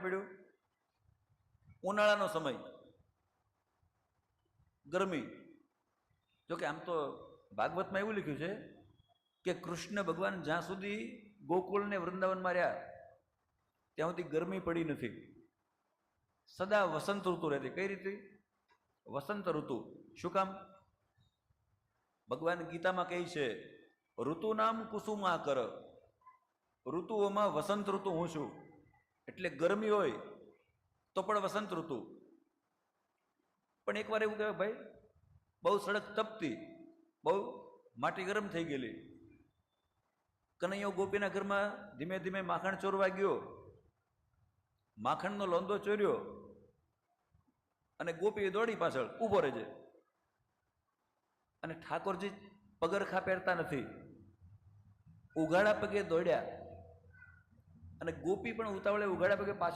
પડ્યું? ઉનાળાનો સમય, ગરમી. જોકે આમ તો ભાગવતમાં એવું લખ્યું છે કે કૃષ્ણ ભગવાન જ્યાં સુધી ગોકુળ ને વૃંદાવનમાં રહ્યા ત્યાં સુધી ગરમી પડી નથી. સદા વસંત ઋતુ રહેતી. કઈ રીતે? વસંત ઋતુ. શું કામ? ભગવાન ગીતામાં કહે છે ઋતુ નામ કુસુમા કર, ઋતુઓમાં વસંત ઋતુ હું છું. એટલે ગરમી હોય તો પણ વસંત ઋતુ. પણ એકવાર એવું કહેવાય ભાઈ બહુ સડક તપતી, બહુ માટી ગરમ થઈ ગયેલી. કનૈયો ગોપીના ઘરમાં ધીમે ધીમે માખણ ચોરવા ગયો, માખણનો લોંદો ચોર્યો અને ગોપી દોડી પાછળ ઊભો રહેજે. અને ઠાકોરજી પગરખા પહેરતા નથી, ઉઘાડા પગે દોડ્યા અને ગોપી પણ ઉતાવળે ઉઘાડા પગે પાછળ